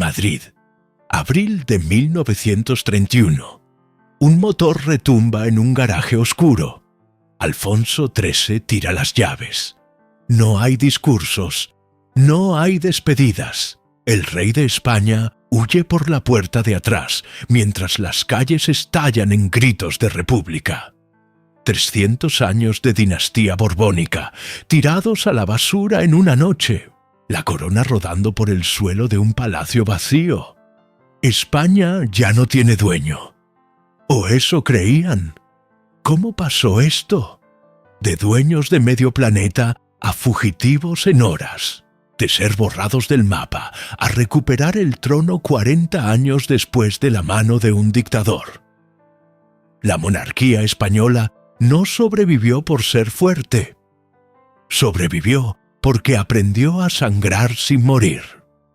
Madrid, abril de 1931. Un motor retumba en un garaje oscuro. Alfonso XIII tira las llaves. No hay discursos, no hay despedidas. El rey de España huye por la puerta de atrás, mientras las calles estallan en gritos de república. 300 años de dinastía borbónica, tirados a la basura en una noche. La corona rodando por el suelo de un palacio vacío. España ya no tiene dueño. ¿O eso creían? ¿Cómo pasó esto? De dueños de medio planeta a fugitivos en horas. De ser borrados del mapa a recuperar el trono 40 años después de la mano de un dictador. La monarquía española no sobrevivió por ser fuerte. Sobrevivió porque aprendió a sangrar sin morir.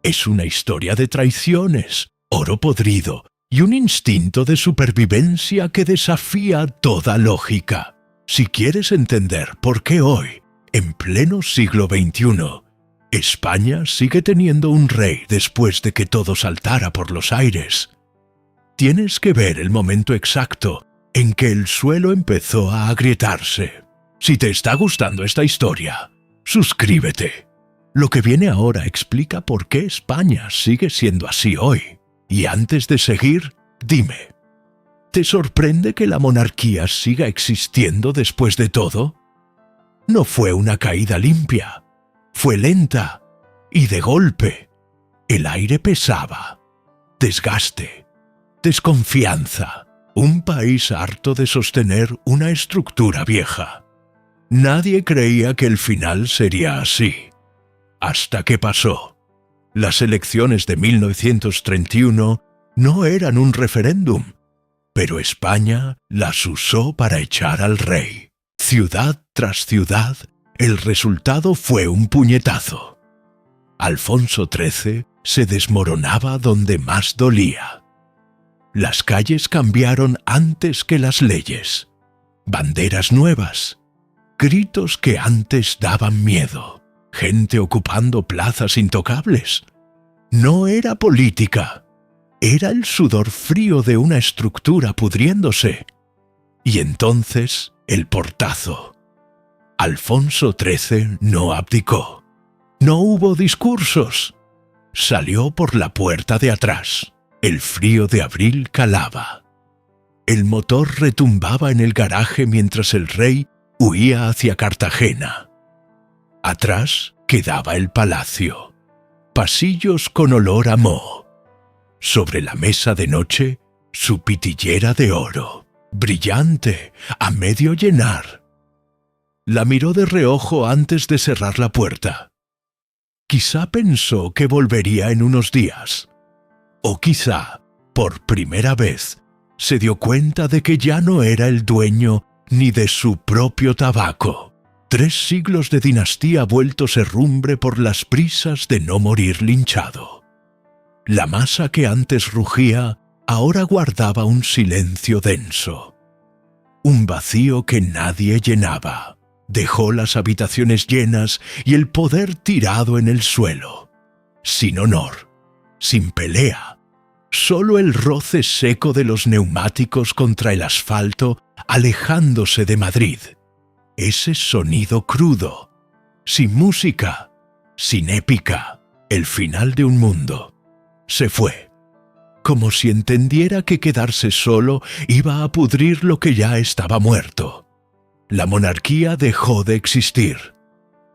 Es una historia de traiciones, oro podrido y un instinto de supervivencia que desafía toda lógica. Si quieres entender por qué hoy, en pleno siglo XXI, España sigue teniendo un rey después de que todo saltara por los aires, tienes que ver el momento exacto en que el suelo empezó a agrietarse. Si te está gustando esta historia, suscríbete. Lo que viene ahora explica por qué España sigue siendo así hoy. Y antes de seguir, dime, ¿te sorprende que la monarquía siga existiendo después de todo? No fue una caída limpia, fue lenta y de golpe. El aire pesaba, desgaste, desconfianza, un país harto de sostener una estructura vieja. Nadie creía que el final sería así, hasta que pasó. Las elecciones de 1931 no eran un referéndum, pero España las usó para echar al rey. Ciudad tras ciudad, el resultado fue un puñetazo. Alfonso XIII se desmoronaba donde más dolía. Las calles cambiaron antes que las leyes. Banderas nuevas, gritos que antes daban miedo. Gente ocupando plazas intocables. No era política, era el sudor frío de una estructura pudriéndose. Y entonces, el portazo. Alfonso XIII no abdicó. No hubo discursos. Salió por la puerta de atrás. El frío de abril calaba. El motor retumbaba en el garaje mientras el rey huía hacia Cartagena. Atrás quedaba el palacio, pasillos con olor a moho. Sobre la mesa de noche, su pitillera de oro, brillante, a medio llenar. La miró de reojo antes de cerrar la puerta. Quizá pensó que volvería en unos días. O quizá, por primera vez, se dio cuenta de que ya no era el dueño ni de su propio tabaco. 3 siglos de dinastía vueltos herrumbre por las prisas de no morir linchado. La masa que antes rugía, ahora guardaba un silencio denso. Un vacío que nadie llenaba. Dejó las habitaciones llenas y el poder tirado en el suelo. Sin honor, sin pelea. Solo el roce seco de los neumáticos contra el asfalto alejándose de Madrid. Ese sonido crudo, sin música, sin épica, el final de un mundo. Se fue, como si entendiera que quedarse solo iba a pudrir lo que ya estaba muerto. La monarquía dejó de existir,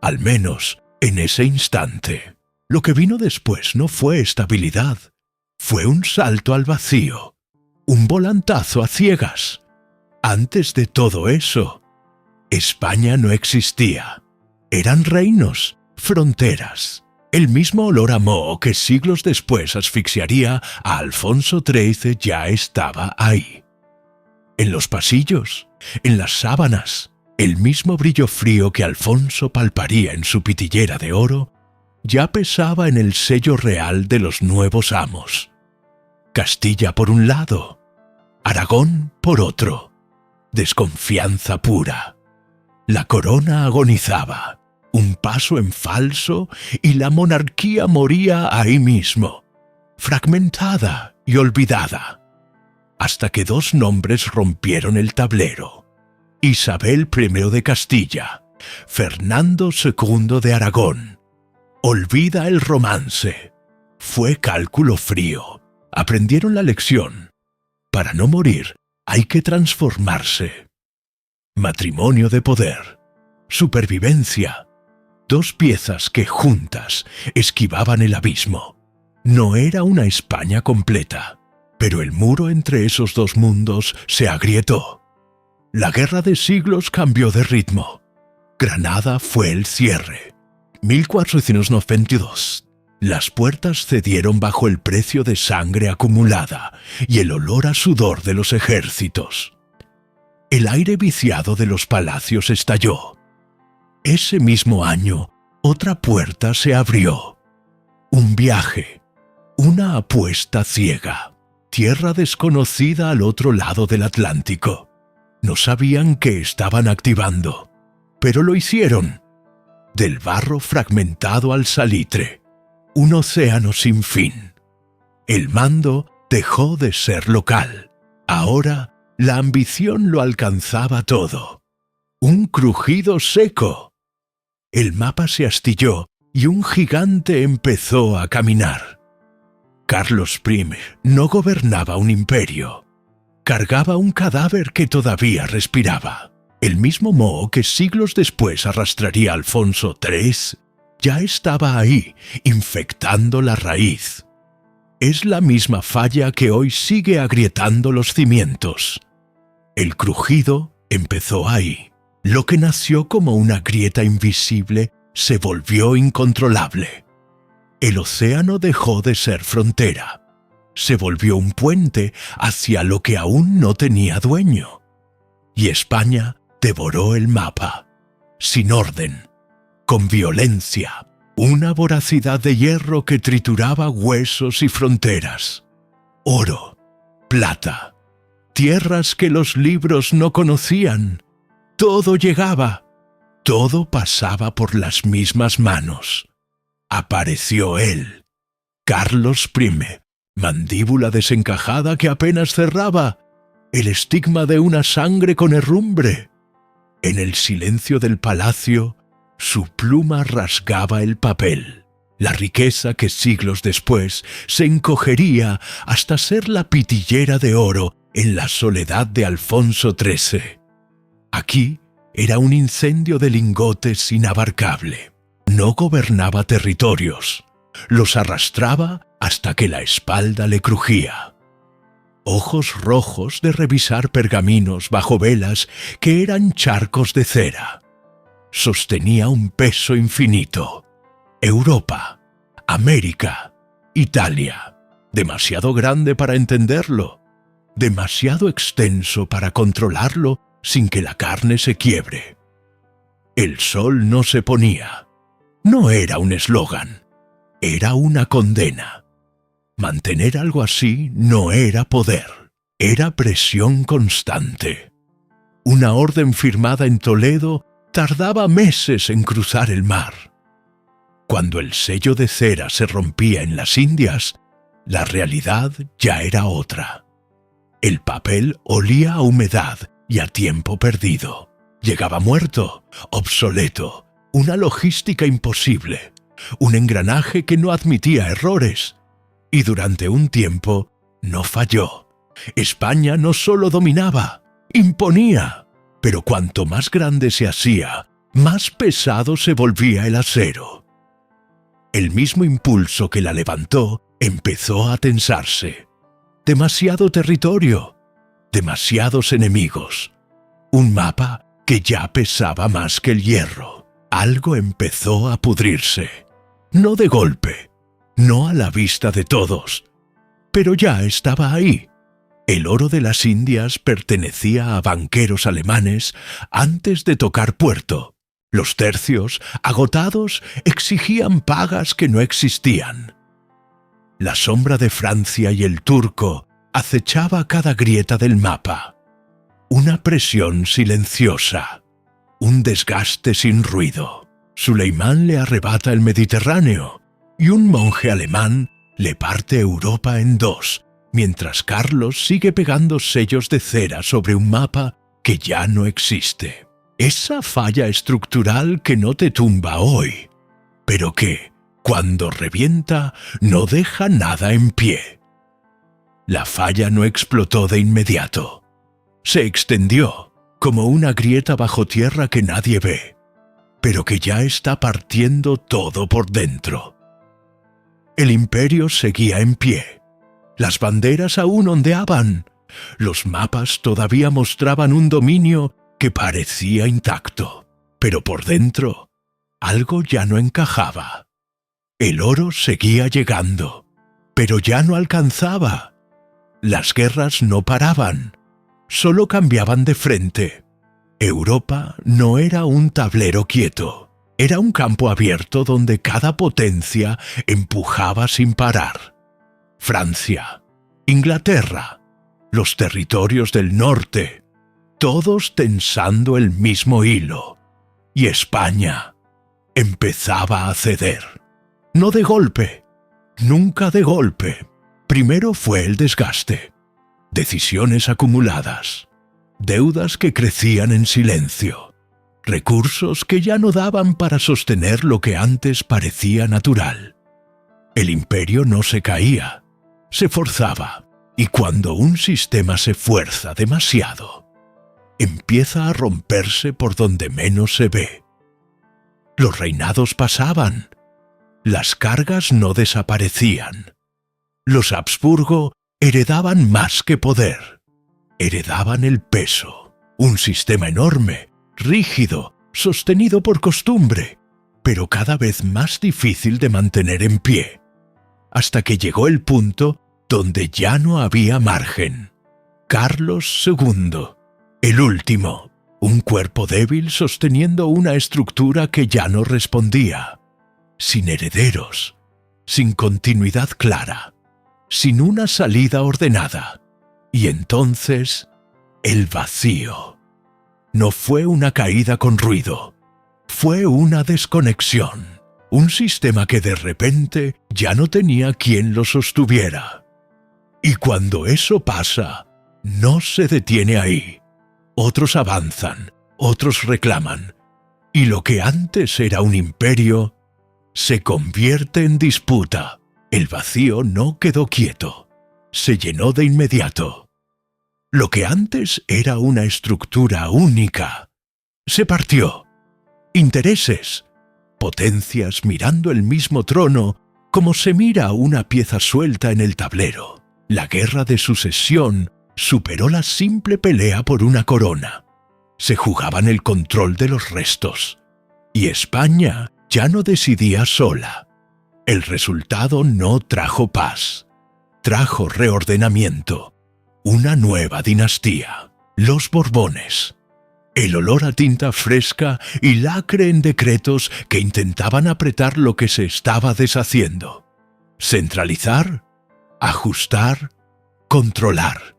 al menos en ese instante. Lo que vino después no fue estabilidad, fue un salto al vacío, un volantazo a ciegas. Antes de todo eso, España no existía. Eran reinos, fronteras. El mismo olor a moho que siglos después asfixiaría a Alfonso XIII ya estaba ahí. En los pasillos, en las sábanas, el mismo brillo frío que Alfonso palparía en su pitillera de oro, ya pesaba en el sello real de los nuevos amos. Castilla por un lado, Aragón por otro. Desconfianza pura. La corona agonizaba, un paso en falso y la monarquía moría ahí mismo. fragmentada y olvidada, hasta que dos nombres rompieron el tablero: Isabel I de Castilla, Fernando II de Aragón. Olvida el romance. Fue cálculo frío. Aprendieron la lección. Para no morir, hay que transformarse. Matrimonio de poder. Supervivencia. Dos piezas que juntas esquivaban el abismo. No era una España completa, pero el muro entre esos dos mundos se agrietó. La guerra de siglos cambió de ritmo. Granada fue el cierre. 1492. Las puertas cedieron bajo el precio de sangre acumulada y el olor a sudor de los ejércitos. El aire viciado de los palacios estalló. Ese mismo año, otra puerta se abrió. Un viaje, una apuesta ciega, tierra desconocida al otro lado del Atlántico. No sabían qué estaban activando, pero lo hicieron. Del barro fragmentado al salitre, un océano sin fin. El mando dejó de ser local. Ahora la ambición lo alcanzaba todo. Un crujido seco. El mapa se astilló y un gigante empezó a caminar. Carlos I no gobernaba un imperio. Cargaba un cadáver que todavía respiraba. El mismo moho que siglos después arrastraría Alfonso III ya estaba ahí, infectando la raíz. Es la misma falla que hoy sigue agrietando los cimientos. El crujido empezó ahí. Lo que nació como una grieta invisible se volvió incontrolable. El océano dejó de ser frontera. Se volvió un puente hacia lo que aún no tenía dueño. Y España devoró el mapa, sin orden, con violencia, una voracidad de hierro que trituraba huesos y fronteras. Oro, plata, tierras que los libros no conocían. Todo llegaba, todo pasaba por las mismas manos. Apareció él, Carlos I, mandíbula desencajada que apenas cerraba, el estigma de una sangre con herrumbre. En el silencio del palacio, su pluma rasgaba el papel, la riqueza que siglos después se encogería hasta ser la pitillera de oro en la soledad de Alfonso XIII. Aquí era un incendio de lingotes inabarcable. No gobernaba territorios, los arrastraba hasta que la espalda le crujía. Ojos rojos de revisar pergaminos bajo velas que eran charcos de cera. Sostenía un peso infinito. Europa, América, Italia. Demasiado grande para entenderlo, demasiado extenso para controlarlo sin que la carne se quiebre. El sol no se ponía. No era un eslogan, era una condena. Mantener algo así no era poder, era presión constante. Una orden firmada en Toledo tardaba meses en cruzar el mar. Cuando el sello de cera se rompía en las Indias, la realidad ya era otra. El papel olía a humedad y a tiempo perdido. Llegaba muerto, obsoleto, una logística imposible, un engranaje que no admitía errores. Y durante un tiempo no falló. España no solo dominaba, imponía. Pero cuanto más grande se hacía, más pesado se volvía el acero. El mismo impulso que la levantó empezó a tensarse. Demasiado territorio, demasiados enemigos. Un mapa que ya pesaba más que el hierro. Algo empezó a pudrirse. No de golpe, no a la vista de todos, pero ya estaba ahí. El oro de las Indias pertenecía a banqueros alemanes antes de tocar puerto. Los tercios, agotados, exigían pagas que no existían. La sombra de Francia y el turco acechaba cada grieta del mapa. Una presión silenciosa, un desgaste sin ruido. Suleimán le arrebata el Mediterráneo y un monje alemán le parte Europa en dos, mientras Carlos sigue pegando sellos de cera sobre un mapa que ya no existe. Esa falla estructural que no te tumba hoy, pero que, cuando revienta, no deja nada en pie. La falla no explotó de inmediato. Se extendió, como una grieta bajo tierra que nadie ve, pero que ya está partiendo todo por dentro. El imperio seguía en pie. Las banderas aún ondeaban. Los mapas todavía mostraban un dominio que parecía intacto, pero por dentro algo ya no encajaba. El oro seguía llegando, pero ya no alcanzaba. Las guerras no paraban, solo cambiaban de frente. Europa no era un tablero quieto, era un campo abierto donde cada potencia empujaba sin parar. Francia, Inglaterra, los territorios del norte, todos tensando el mismo hilo. Y España empezaba a ceder. No de golpe, nunca de golpe. Primero fue el desgaste, decisiones acumuladas, deudas que crecían en silencio, recursos que ya no daban para sostener lo que antes parecía natural. El imperio no se caía, se forzaba, y cuando un sistema se fuerza demasiado, empieza a romperse por donde menos se ve. Los reinados pasaban, las cargas no desaparecían. Los Habsburgo heredaban más que poder, heredaban el peso, un sistema enorme, rígido, sostenido por costumbre, pero cada vez más difícil de mantener en pie, hasta que llegó el punto donde ya no había margen. Carlos II, el último, un cuerpo débil sosteniendo una estructura que ya no respondía, sin herederos, sin continuidad clara, sin una salida ordenada. Y entonces, el vacío. No fue una caída con ruido, fue una desconexión, un sistema que de repente ya no tenía quien lo sostuviera. Y cuando eso pasa, no se detiene ahí. Otros avanzan, otros reclaman, y lo que antes era un imperio se convierte en disputa. El vacío no quedó quieto, se llenó de inmediato. Lo que antes era una estructura única se partió. Intereses, potencias mirando el mismo trono como se mira una pieza suelta en el tablero. La guerra de sucesión superó la simple pelea por una corona. Se jugaban el control de los restos, y España ya no decidía sola. El resultado no trajo paz, trajo reordenamiento, una nueva dinastía, los Borbones. El olor a tinta fresca y lacre en decretos que intentaban apretar lo que se estaba deshaciendo. Centralizar, ajustar, controlar.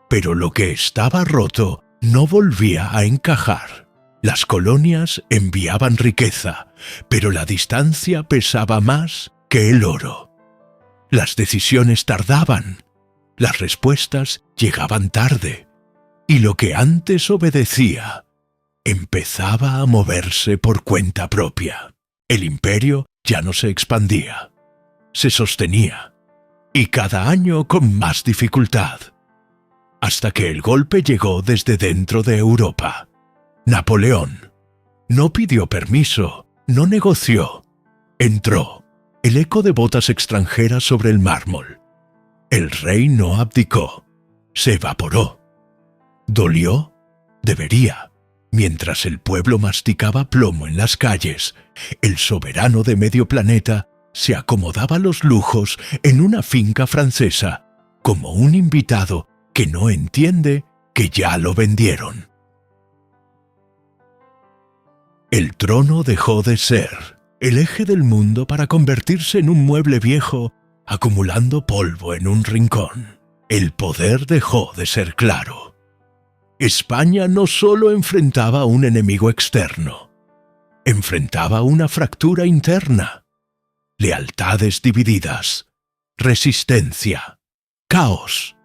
Pero lo que estaba roto no volvía a encajar. Las colonias enviaban riqueza, pero la distancia pesaba más que el oro. Las decisiones tardaban, las respuestas llegaban tarde, y lo que antes obedecía empezaba a moverse por cuenta propia. El imperio ya no se expandía, se sostenía, y cada año con más dificultad, hasta que el golpe llegó desde dentro de Europa. Napoleón no pidió permiso, no negoció, entró, el eco de botas extranjeras sobre el mármol. El rey no abdicó, se evaporó. ¿Dolió? Debería. Mientras el pueblo masticaba plomo en las calles, el soberano de medio planeta se acomodaba los lujos en una finca francesa, como un invitado que no entiende que ya lo vendieron. El trono dejó de ser el eje del mundo para convertirse en un mueble viejo acumulando polvo en un rincón. El poder dejó de ser claro. España no solo enfrentaba a un enemigo externo, enfrentaba una fractura interna, lealtades divididas, resistencia, caos.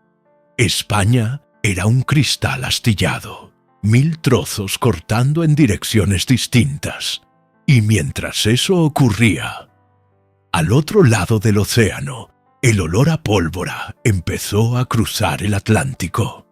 España era un cristal astillado, 1000 trozos cortando en direcciones distintas. Y mientras eso ocurría, al otro lado del océano, el olor a pólvora empezó a cruzar el Atlántico.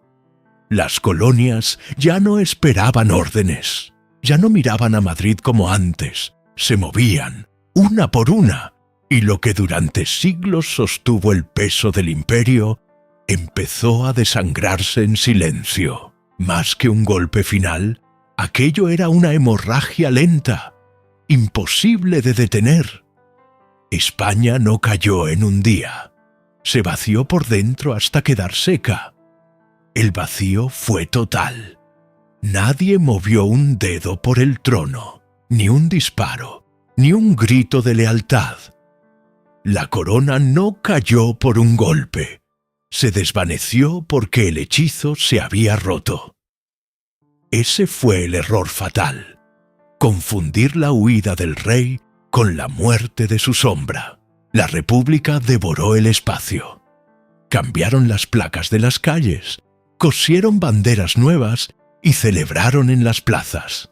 Las colonias ya no esperaban órdenes, ya no miraban a Madrid como antes, se movían, una por una, y lo que durante siglos sostuvo el peso del imperio empezó a desangrarse en silencio. Más que un golpe final, aquello era una hemorragia lenta, imposible de detener. España no cayó en un día, se vació por dentro hasta quedar seca. El vacío fue total. Nadie movió un dedo por el trono, ni un disparo, ni un grito de lealtad. La corona no cayó por un golpe, se desvaneció porque el hechizo se había roto. Ese fue el error fatal, confundir la huida del rey con la muerte de su sombra. La República devoró el espacio. Cambiaron las placas de las calles, cosieron banderas nuevas y celebraron en las plazas.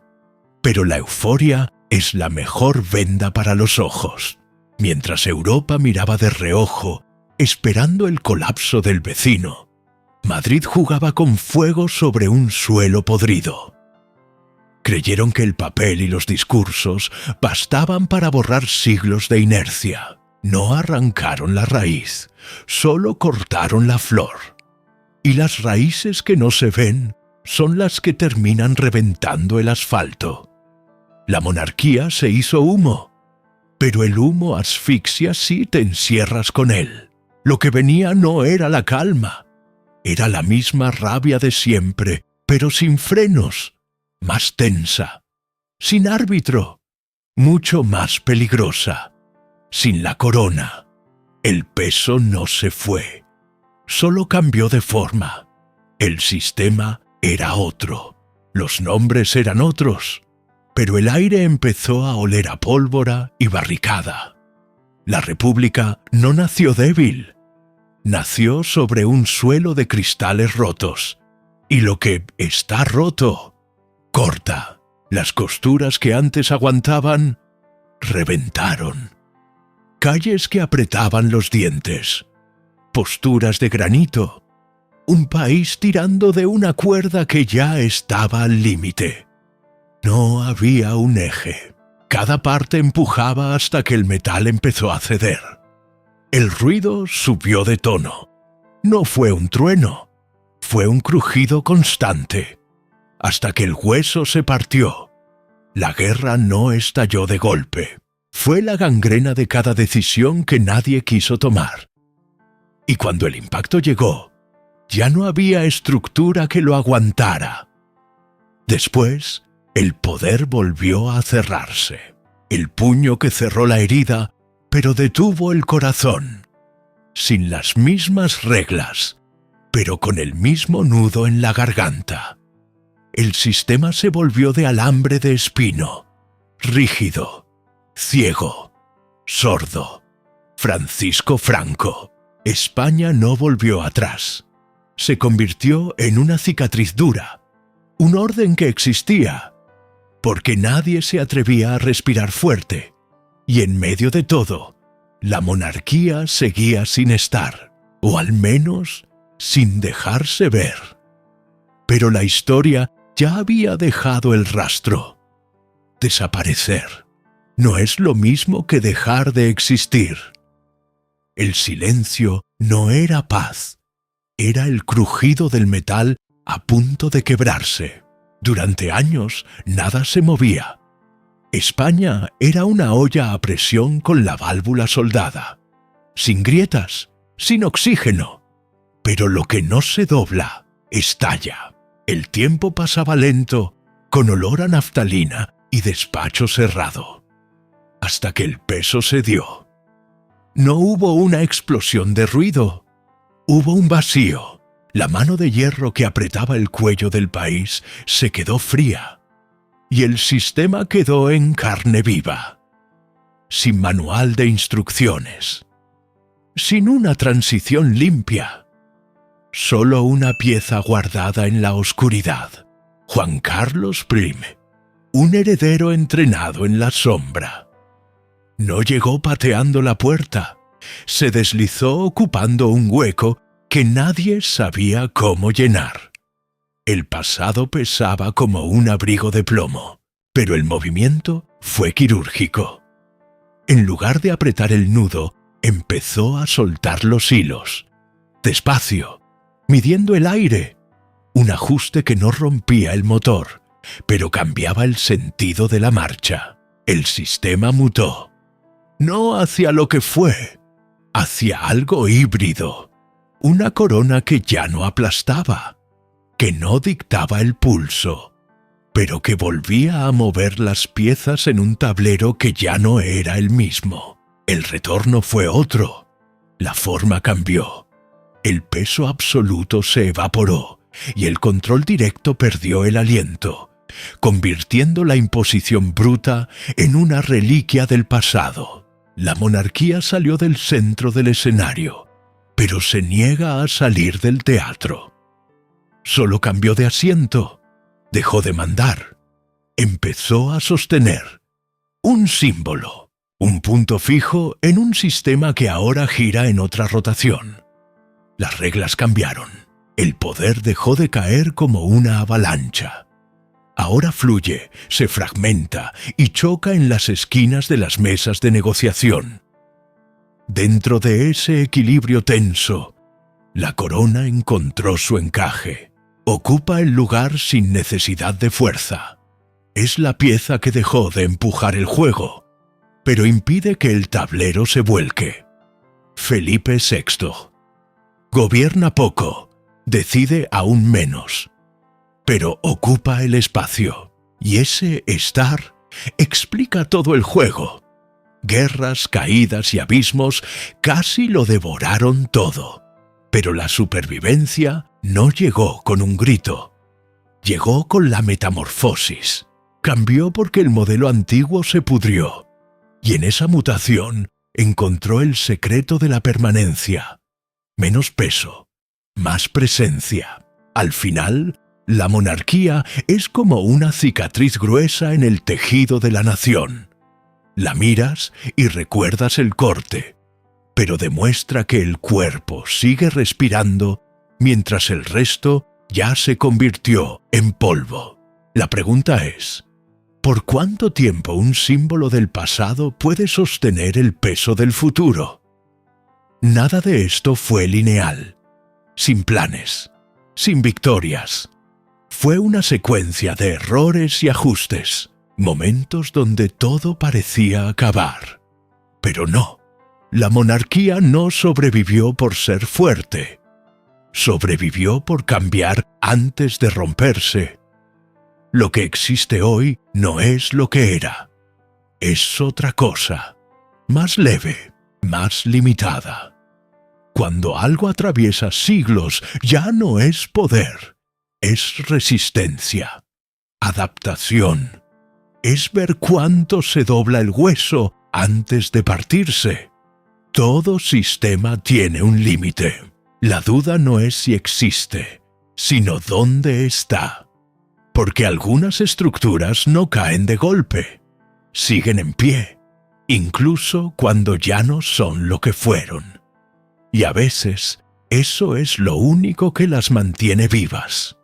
Pero la euforia es la mejor venda para los ojos. Mientras Europa miraba de reojo, esperando el colapso del vecino, Madrid jugaba con fuego sobre un suelo podrido. Creyeron que el papel y los discursos bastaban para borrar siglos de inercia. No arrancaron la raíz, solo cortaron la flor. Y las raíces que no se ven son las que terminan reventando el asfalto. La monarquía se hizo humo, pero el humo asfixia si te encierras con él. Lo que venía no era la calma, era la misma rabia de siempre, pero sin frenos, más tensa, sin árbitro, mucho más peligrosa. Sin la corona, el peso no se fue, solo cambió de forma. El sistema era otro, los nombres eran otros, pero el aire empezó a oler a pólvora y barricada. La República no nació débil, nació sobre un suelo de cristales rotos, y lo que está roto, corta. Las costuras que antes aguantaban, reventaron. Calles que apretaban los dientes, posturas de granito, un país tirando de una cuerda que ya estaba al límite. No había un eje, cada parte empujaba hasta que el metal empezó a ceder. El ruido subió de tono. No fue un trueno, fue un crujido constante, hasta que el hueso se partió. La guerra no estalló de golpe. Fue la gangrena de cada decisión que nadie quiso tomar. Y cuando el impacto llegó, ya no había estructura que lo aguantara. Después, el poder volvió a cerrarse. El puño que cerró la herida, pero detuvo el corazón. Sin las mismas reglas, pero con el mismo nudo en la garganta. El sistema se volvió de alambre de espino, rígido, ciego, sordo. Francisco Franco. España no volvió atrás. Se convirtió en una cicatriz dura, un orden que existía, porque nadie se atrevía a respirar fuerte, y en medio de todo, la monarquía seguía sin estar, o al menos sin dejarse ver. Pero la historia ya había dejado el rastro. Desaparecer no es lo mismo que dejar de existir. El silencio no era paz, era el crujido del metal a punto de quebrarse. Durante años nada se movía. España era una olla a presión con la válvula soldada, sin grietas, sin oxígeno. Pero lo que no se dobla, estalla. El tiempo pasaba lento, con olor a naftalina y despacho cerrado, hasta que el peso se dio. No hubo una explosión de ruido, hubo un vacío. La mano de hierro que apretaba el cuello del país se quedó fría, y el sistema quedó en carne viva, sin manual de instrucciones. sin una transición limpia. Solo una pieza guardada en la oscuridad. Juan Carlos Prim, un heredero entrenado en la sombra. No llegó pateando la puerta, se deslizó ocupando un hueco que nadie sabía cómo llenar. El pasado pesaba como un abrigo de plomo, pero el movimiento fue quirúrgico. En lugar de apretar el nudo, empezó a soltar los hilos, despacio, midiendo el aire, un ajuste que no rompía el motor, pero cambiaba el sentido de la marcha. El sistema mutó. No hacia lo que fue, hacia algo híbrido. Una corona que ya no aplastaba, que no dictaba el pulso, pero que volvía a mover las piezas en un tablero que ya no era el mismo. El retorno fue otro. La forma cambió. El peso absoluto se evaporó y el control directo perdió el aliento, convirtiendo la imposición bruta en una reliquia del pasado. La monarquía salió del centro del escenario, pero se niega a salir del teatro. Solo cambió de asiento, dejó de mandar, empezó a sostener un símbolo, un punto fijo en un sistema que ahora gira en otra rotación. Las reglas cambiaron, el poder dejó de caer como una avalancha. Ahora fluye, se fragmenta y choca en las esquinas de las mesas de negociación. Dentro de ese equilibrio tenso, la corona encontró su encaje. Ocupa el lugar sin necesidad de fuerza. Es la pieza que dejó de empujar el juego, pero impide que el tablero se vuelque. Felipe VI. Gobierna poco, decide aún menos, pero ocupa el espacio, y ese estar explica todo el juego. Guerras, caídas y abismos casi lo devoraron todo, pero la supervivencia no llegó con un grito. Llegó con la metamorfosis. Cambió porque el modelo antiguo se pudrió, y en esa mutación encontró el secreto de la permanencia. Menos peso, más presencia. Al final, la monarquía es como una cicatriz gruesa en el tejido de la nación. La miras y recuerdas el corte, pero demuestra que el cuerpo sigue respirando mientras el resto ya se convirtió en polvo. La pregunta es, ¿por cuánto tiempo un símbolo del pasado puede sostener el peso del futuro? Nada de esto fue lineal, sin planes, sin victorias. Fue una secuencia de errores y ajustes, momentos donde todo parecía acabar. Pero no, la monarquía no sobrevivió por ser fuerte. Sobrevivió por cambiar antes de romperse. Lo que existe hoy no es lo que era. Es otra cosa, más leve, más limitada. Cuando algo atraviesa siglos, ya no es poder. Es resistencia, adaptación. Es ver cuánto se dobla el hueso antes de partirse. Todo sistema tiene un límite. La duda no es si existe, sino dónde está. Porque algunas estructuras no caen de golpe. Siguen en pie, incluso cuando ya no son lo que fueron. Y a veces, eso es lo único que las mantiene vivas.